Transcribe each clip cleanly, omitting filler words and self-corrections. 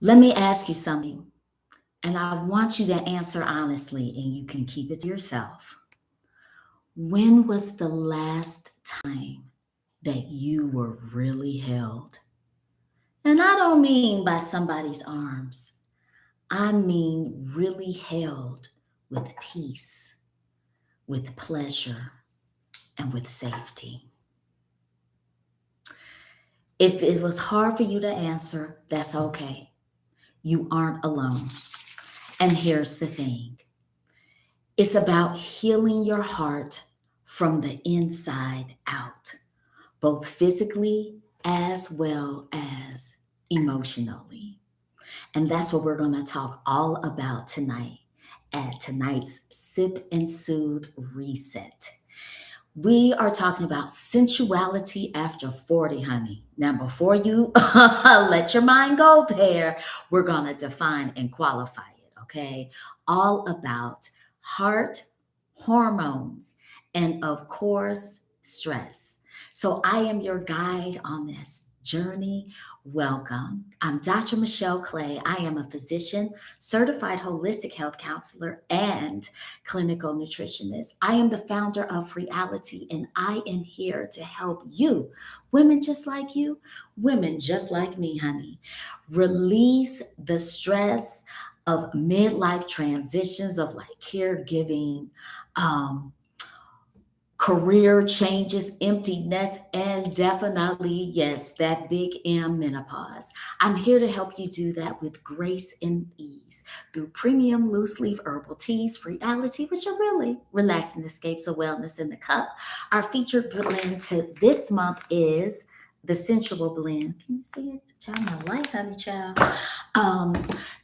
Let me ask you something, and I want you to answer honestly, and you can keep it to yourself. When was the last time that you were really held? And I don't mean by somebody's arms, I mean really held with peace, with pleasure, and with safety. If it was hard for you to answer, that's okay. You aren't alone. And here's the thing, it's about healing your heart from the inside out, both physically as well as emotionally. And that's what we're going to talk all about tonight at tonight's Sip and Soothe Reset. We are talking about sensuality after 40, honey. Now, before you let your mind go there, we're going to define and qualify it, okay? All about heart, hormones, and of course, stress. So, I am your guide on this journey. Welcome. I'm Dr. Michelle Clay. I am a physician, certified holistic health counselor, and clinical nutritionist. I am the founder of Reality, and I am here to help you, women just like me, honey, release the stress of midlife transitions of like caregiving, um, career changes, empty nest, and definitely, yes, that big M menopause. I'm here to help you do that with grace and ease through premium loose leaf herbal teas, Reality, which are really relaxing escapes of wellness in the cup. Our featured blend to this month is the sensual blend. Can you see it? Child, my light, honey, child.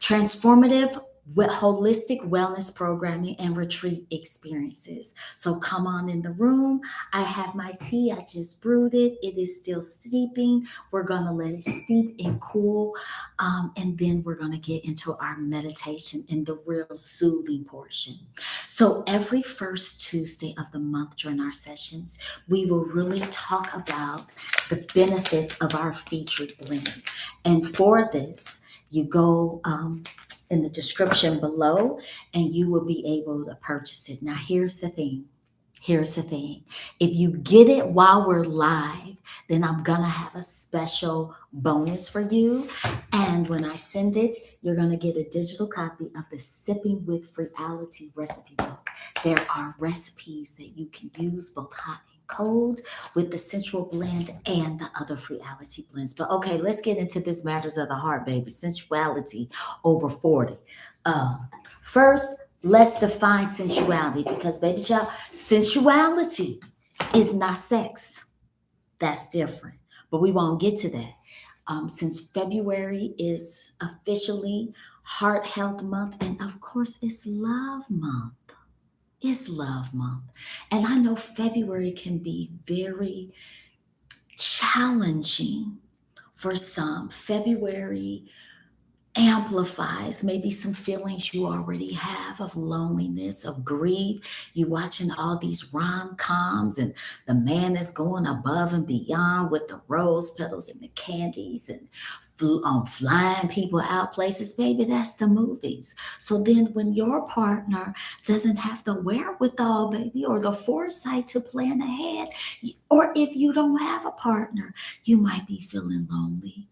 Transformative holistic wellness programming and retreat experiences. So come on in the room. I have my tea. I just brewed it. It is still steeping. We're going to let it steep and cool. And then we're going to get into our meditation and the real soothing portion. So every first Tuesday of the month during our sessions, we will really talk about the benefits of our featured blend. And for this, you go in the description below and you will be able to purchase it. Now, here's the thing. Here's the thing. If you get it while we're live, then I'm going to have a special bonus for you. And when I send it, you're going to get a digital copy of the Sipping with Reality recipe book. There are recipes that you can use both hot and cold with the sensual blend and the other Reality blends. But okay, let's get into this matters of the heart, baby. Sensuality over 40. First, let's define sensuality because, baby child, sensuality is not sex. That's different. But we won't get to that. Since February is officially Heart Health Month, and of course, it's Love Month. It's Love Month. And I know February can be very challenging for some. February amplifies maybe some feelings you already have of loneliness, of grief. You watching all these rom-coms and the man is going above and beyond with the rose petals and the candies and flying people out places, baby, that's the movies. So then when your partner doesn't have the wherewithal, baby, or the foresight to plan ahead, or if you don't have a partner, you might be feeling lonely.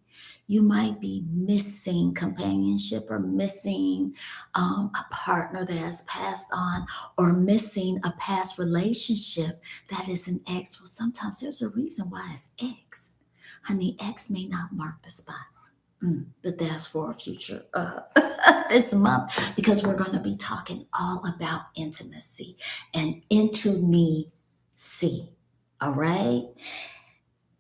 You might be missing companionship or missing a partner that has passed on or missing a past relationship that is an ex. Well, sometimes there's a reason why it's ex. Honey, ex may not mark the spot. But that's for a future this month because we're going to be talking all about intimacy and into me see. All right?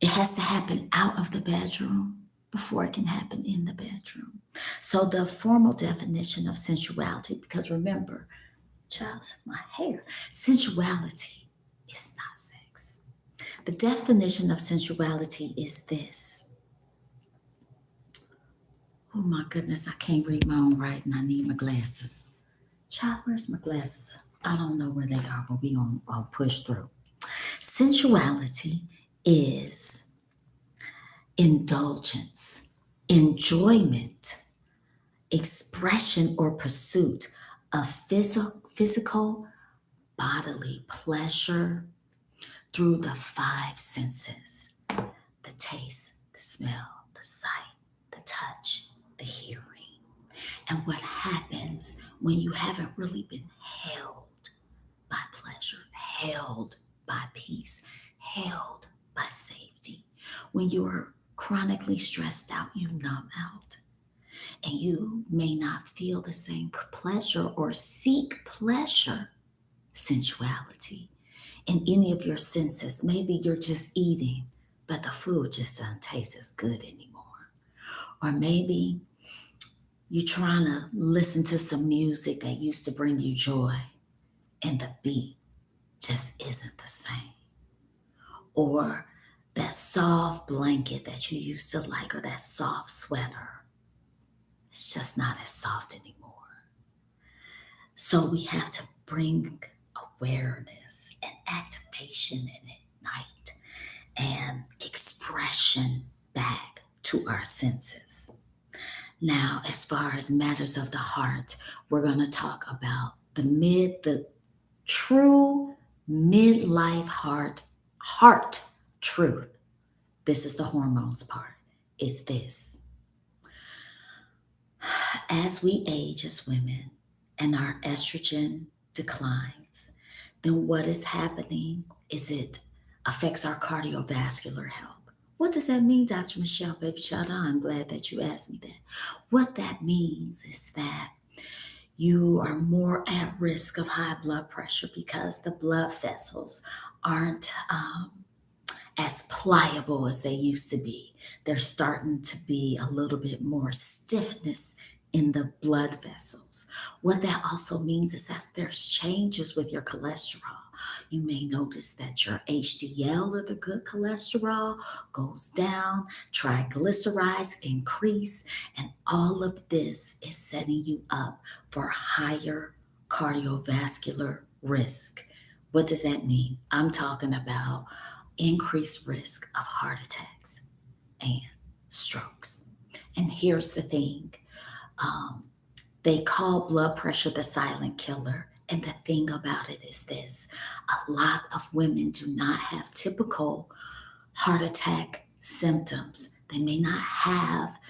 It has to happen out of the bedroom before it can happen in the bedroom. So, the formal definition of sensuality, because remember, child, my hair, sensuality is not sex. The definition of sensuality is this. Oh my goodness, I can't read my own writing. I need my glasses. Child, where's my glasses? I don't know where they are, but we gonna push through. Sensuality is indulgence, enjoyment, expression or pursuit of physical bodily pleasure through the five senses: the taste, the smell, the sight, the touch, the hearing. And what happens when you haven't really been held by pleasure, held by peace, held by safety? When you are chronically stressed out, you numb out. And you may not feel the same pleasure or seek pleasure, sensuality in any of your senses. Maybe you're just eating, but the food just doesn't taste as good anymore. Or maybe you're trying to listen to some music that used to bring you joy, and the beat just isn't the same. Or that soft blanket that you used to like, or that soft sweater, it's just not as soft anymore. So we have to bring awareness and activation and ignite and expression back to our senses. Now, as far as matters of the heart, we're going to talk about the true midlife heart truth. This is the hormones part. Is this: as we age as women and our estrogen declines, then what is happening is it affects our cardiovascular health. What does that mean, Dr. Michelle Baby Shada? I'm glad that you asked me that. What that means is that you are more at risk of high blood pressure because the blood vessels aren't as pliable as they used to be. There's starting to be a little bit more stiffness in the blood vessels. What that also means is that there's changes with your cholesterol. You may notice that your HDL, or the good cholesterol, goes down, triglycerides increase, and all of this is setting you up for higher cardiovascular risk. What does that mean? I'm talking about increased risk of heart attacks and strokes. And here's the thing, they call blood pressure the silent killer. And the thing about it is this: a lot of women do not have typical heart attack symptoms. They may not have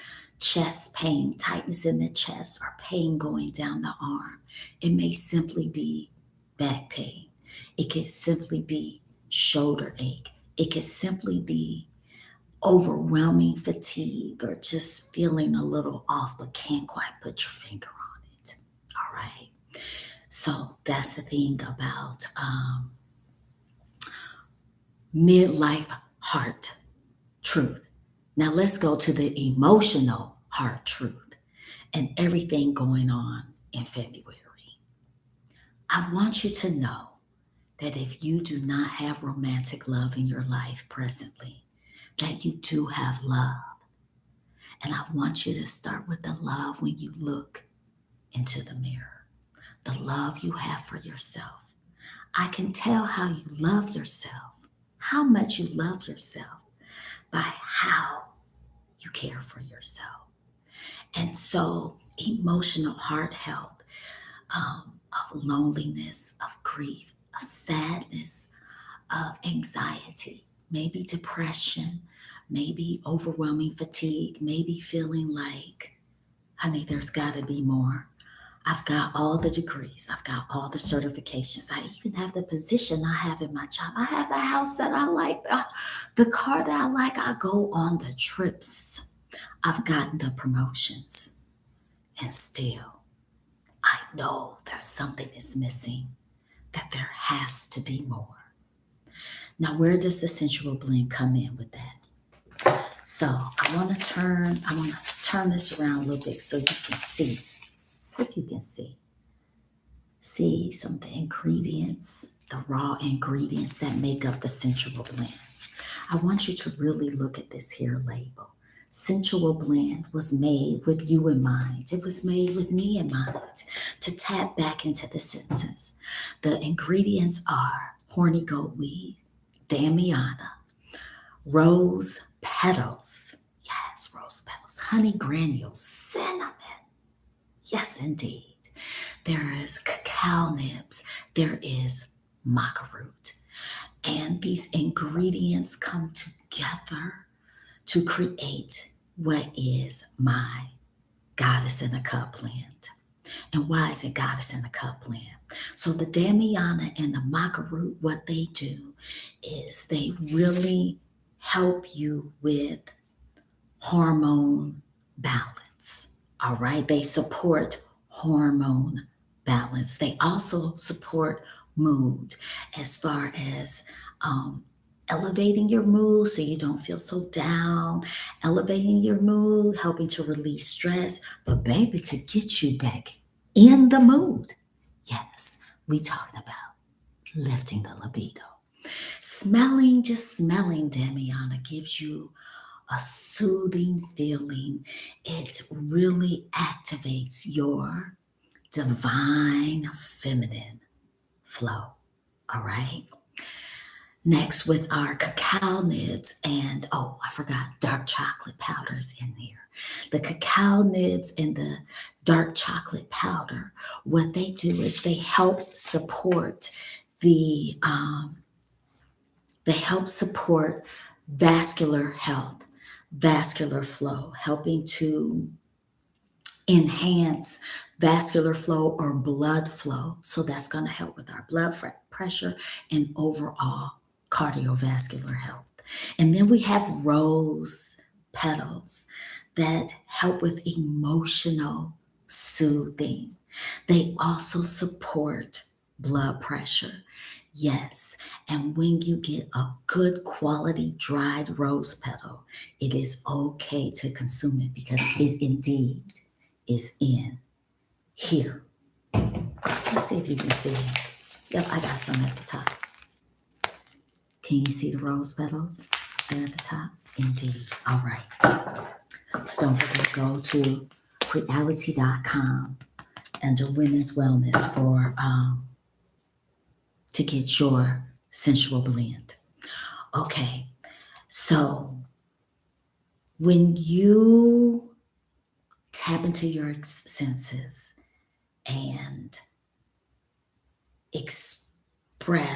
chest pain, tightness in the chest, or pain going down the arm. It may simply be back pain. It could simply be shoulder ache. It could simply be overwhelming fatigue, or just feeling a little off but can't quite put your finger on it. All right. So that's the thing about midlife heart truth. Now let's go to the emotional heart truth and everything going on in February. I want you to know that if you do not have romantic love in your life presently, that you do have love. And I want you to start with the love when you look into the mirror, the love you have for yourself. I can tell how you love yourself, how much you love yourself, by how you care for yourself. And so emotional heart health, of loneliness, of grief, of sadness, of anxiety, maybe depression, maybe overwhelming fatigue, maybe feeling like, honey, there's got to be more. I've got all the degrees. I've got all the certifications. I even have the position I have in my job. I have the house that I like, the car that I like. I go on the trips. I've gotten the promotions. And still, I know that something is missing, that there has to be more. Now, where does the sensual blend come in with that? So I want to turn this around a little bit so you can see. Hope you can see some of the ingredients, the raw ingredients that make up the sensual blend. I want you to really look at this here label. Sensual blend was made with you in mind. It was made with me in mind to tap back into the senses. The ingredients are horny goat weed, damiana, rose petals, yes, rose petals, honey granules, cinnamon, Yes, indeed. There is cacao nibs. There is maca root. And these ingredients come together to create what is my Goddess in a Cup blend. And why is it Goddess in a Cup blend? So the Damiana and the maca root, what they do is they really help you with hormone balance. All right. They support hormone balance. They also support mood as far as elevating your mood so you don't feel so down, elevating your mood, helping to release stress, but baby, to get you back in the mood. Yes, we talked about lifting the libido. Smelling, just smelling Damiana gives you a soothing feeling. It really activates your divine feminine flow. All right. Next, with our cacao nibs, and oh, I forgot, dark chocolate powders in there. The cacao nibs and the dark chocolate powder, what they do is the they help support vascular health, vascular flow, helping to enhance vascular flow or blood flow. So that's going to help with our blood pressure and overall cardiovascular health. And then we have rose petals that help with emotional soothing. They also support blood pressure. Yes, and when you get a good quality dried rose petal, it is okay to consume it because it indeed is in here. Let's see if you can see it. Yep, I got some at the top. Can you see the rose petals? They're at the top. Indeed. All right. So don't forget to go to reality.com under women's wellness for to get your sensual blend. Okay. So when you tap into your senses and express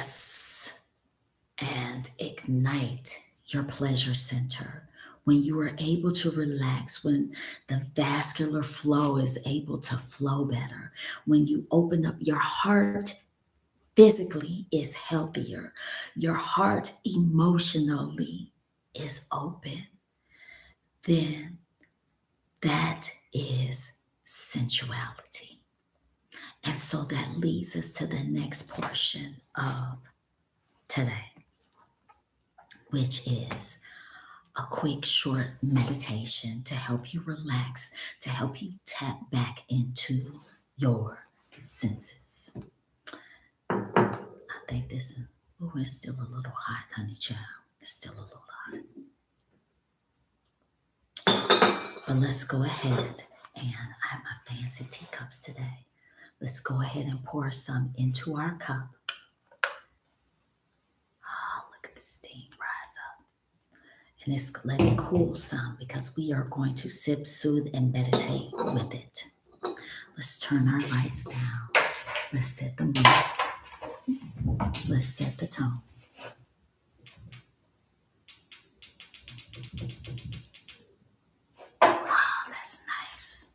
and ignite your pleasure center, when you are able to relax, when the vascular flow is able to flow better, when you open up your heart physically is healthier, your heart emotionally is open, then that is sensuality. And so that leads us to the next portion of today, which is a quick, short meditation to help you relax, to help you tap back into your senses. I think this is, oh, it's still a little hot, honey child. It's still a little hot. But let's go ahead, and I have my fancy teacups today. Let's go ahead and pour some into our cup. Oh, look at the steam rise up. And it's let it cool some because we are going to sip, soothe, and meditate with it. Let's turn our lights down. Let's set the mood. Let's set the tone. Wow, that's nice.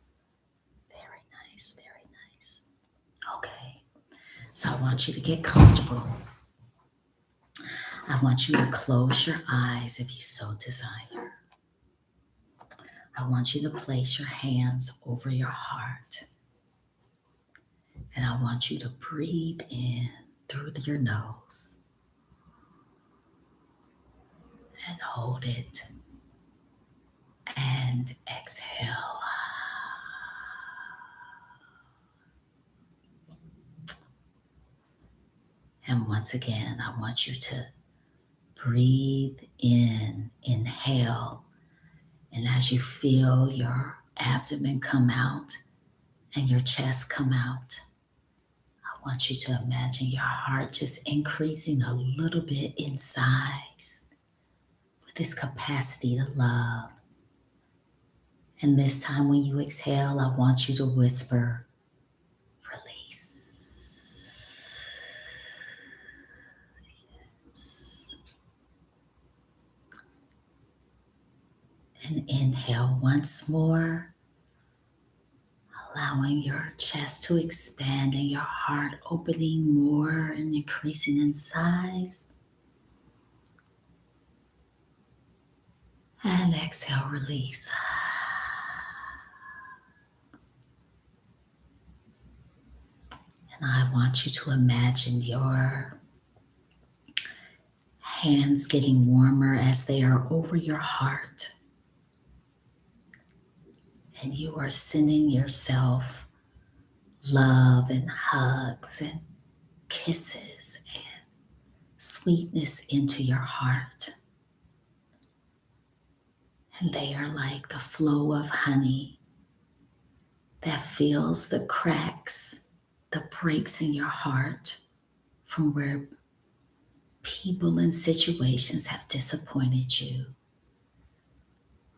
Very nice, very nice. Okay, so I want you to get comfortable. I want you to close your eyes if you so desire. I want you to place your hands over your heart. And I want you to breathe in through your nose and hold it and exhale. And once again, I want you to breathe in, inhale. And as you feel your abdomen come out and your chest come out, I want you to imagine your heart just increasing a little bit in size with this capacity to love And this time when you exhale, I want you to whisper, release. And inhale once more, allowing your chest to expand and your heart opening more and increasing in size. And exhale, release. And I want you to imagine your hands getting warmer as they are over your heart. And you are sending yourself love and hugs and kisses and sweetness into your heart. And they are like the flow of honey that fills the cracks, the breaks in your heart from where people and situations have disappointed you,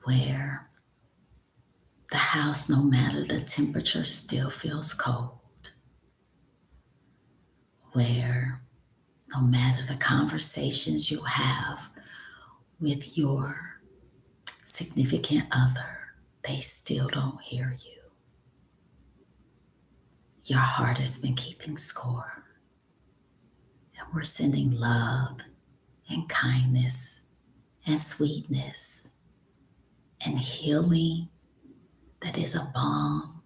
where the house, no matter the temperature, still feels cold, where no matter the conversations you have with your significant other, they still don't hear you. Your heart has been keeping score, and we're sending love and kindness and sweetness and healing that is a balm,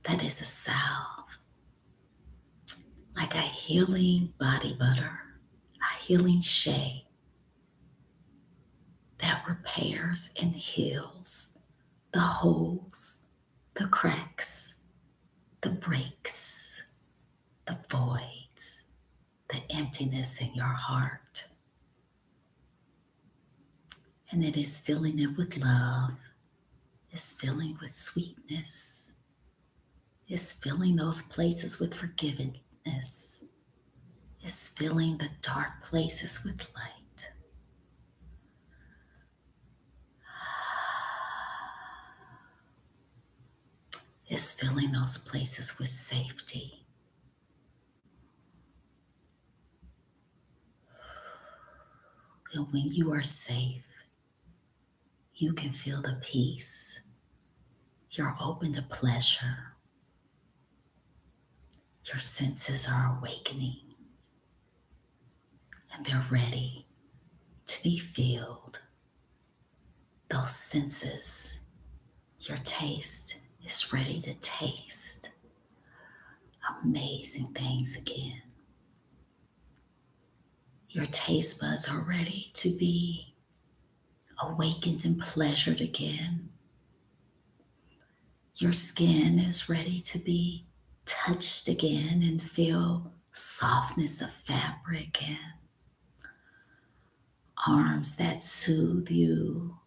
that is a salve, like a healing body butter, a healing shea that repairs and heals the holes, the cracks, the breaks, the voids, the emptiness in your heart. And it is filling it with love, it's filling with sweetness, it's filling those places with forgiveness, it's filling the dark places with light. It's filling those places with safety. And when you are safe, you can feel the peace. You're open to pleasure. Your senses are awakening and they're ready to be filled. Those senses, your taste is ready to taste amazing things again. Your taste buds are ready to be awakened and pleasured again. Your skin is ready to be touched again and feel softness of fabric and arms that soothe you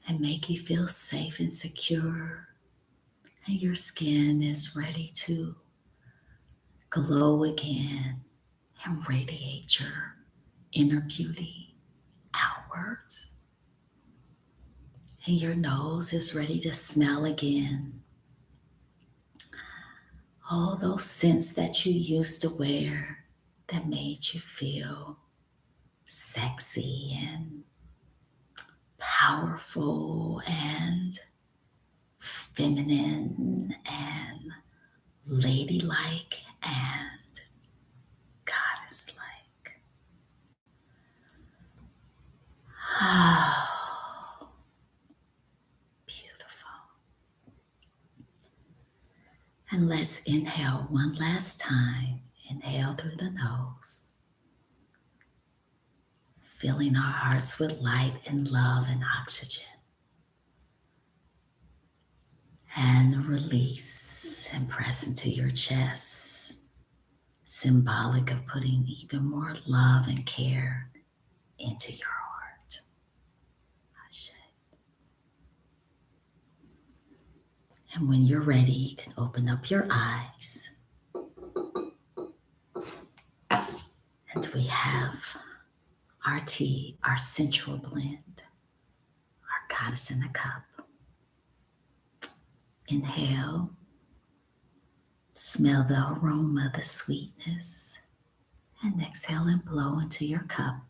and make you feel safe and secure. And your skin is ready to glow again and radiate your inner beauty outwards. And your nose is ready to smell again. All those scents that you used to wear that made you feel sexy and powerful and feminine and ladylike and goddess-like. Oh, beautiful. And let's inhale one last time. Inhale through the nose, filling our hearts with light and love and oxygen. And release and press into your chest, symbolic of putting even more love and care into your heart. Ashe. And when you're ready, you can open up your eyes. And we have our tea, our sensual blend, our goddess in a cup. Inhale, smell the aroma, the sweetness, and exhale and blow into your cup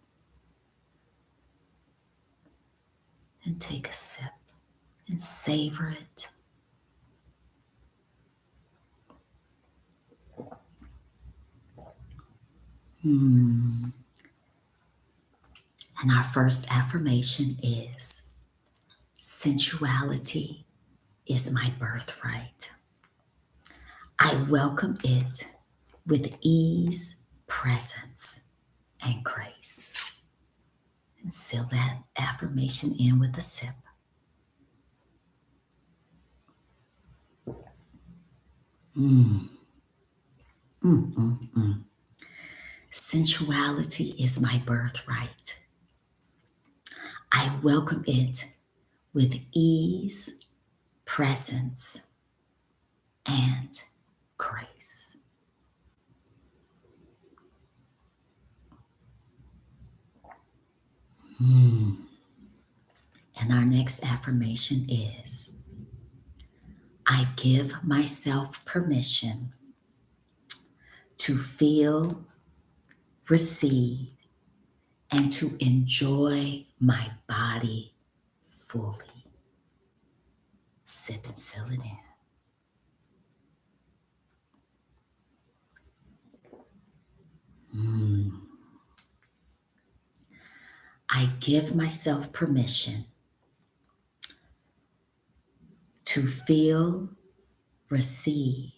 and take a sip and savor it. And our first affirmation is sensuality is my birthright. I welcome it with ease, presence, and grace. And seal that affirmation in with a sip. Sensuality is my birthright. I welcome it with ease, presence, and grace. And our next affirmation is I give myself permission to feel, receive, and to enjoy my body fully. Sip and seal it in. I give myself permission to feel, receive,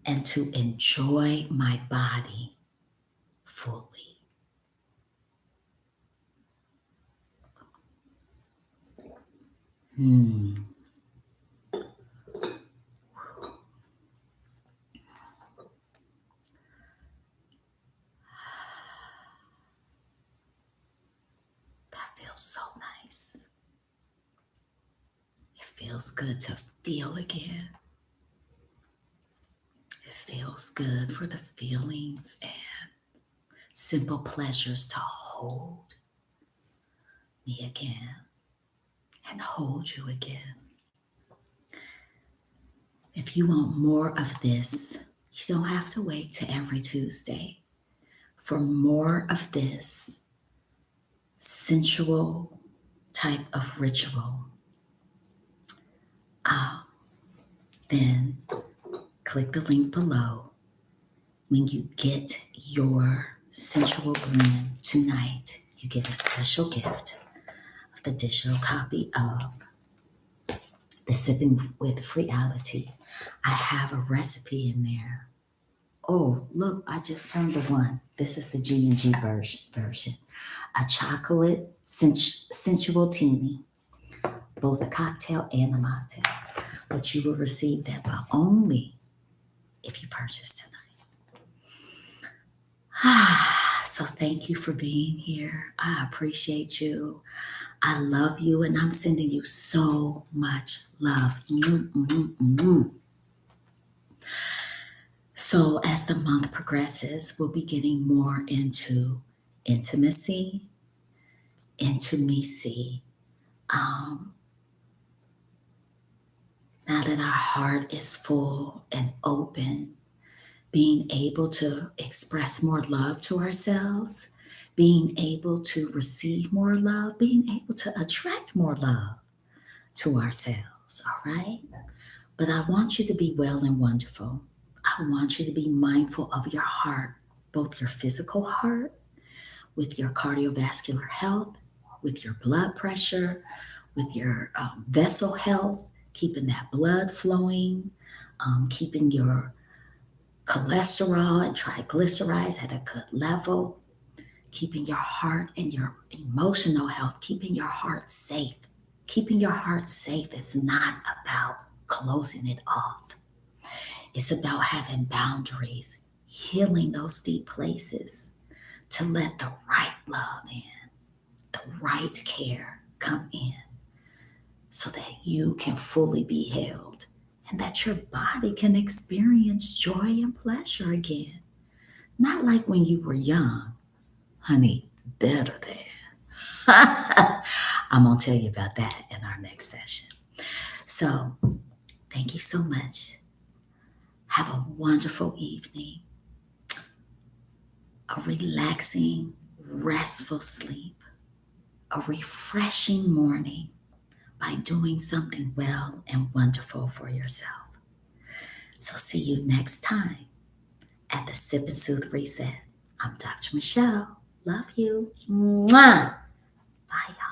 and to enjoy my body fully. That feels so nice. It feels good to feel again. It feels good for the feelings and simple pleasures to hold me again and hold you again. If you want more of this, you don't have to wait to every Tuesday. For more of this sensual type of ritual, then click the link below. When you get your sensual blend tonight, you get a special gift of the digital copy of the Sipping with Reality. I have a recipe in there. Oh, look, I just turned to one. This is the G&G version. A chocolate sensual teeny, both a cocktail and a mocktail. But you will receive that, but only if you purchase tonight. So thank you for being here. I appreciate you. I love you, and I'm sending you so much love. So as the month progresses, we'll be getting more into intimacy, intimacy. Now that our heart is full and open, being able to express more love to ourselves, being able to receive more love, being able to attract more love to ourselves, all right? But I want you to be well and wonderful. I want you to be mindful of your heart, both your physical heart, with your cardiovascular health, with your blood pressure, with your vessel health, keeping that blood flowing, keeping your cholesterol and triglycerides at a good level, keeping your heart and your emotional health, keeping your heart safe. Keeping your heart safe is not about closing it off. It's about having boundaries, healing those deep places to let the right love in, the right care come in so that you can fully be held and that your body can experience joy and pleasure again. Not like when you were young, honey, better than. I'm going to tell you about that in our next session. So Thank you so much. Have a wonderful evening, a relaxing, restful sleep, a refreshing morning by doing something well and wonderful for yourself. So, see you next time at the Sip and Soothe Reset. I'm Dr. Michelle. Love you. Mwah. Bye, y'all.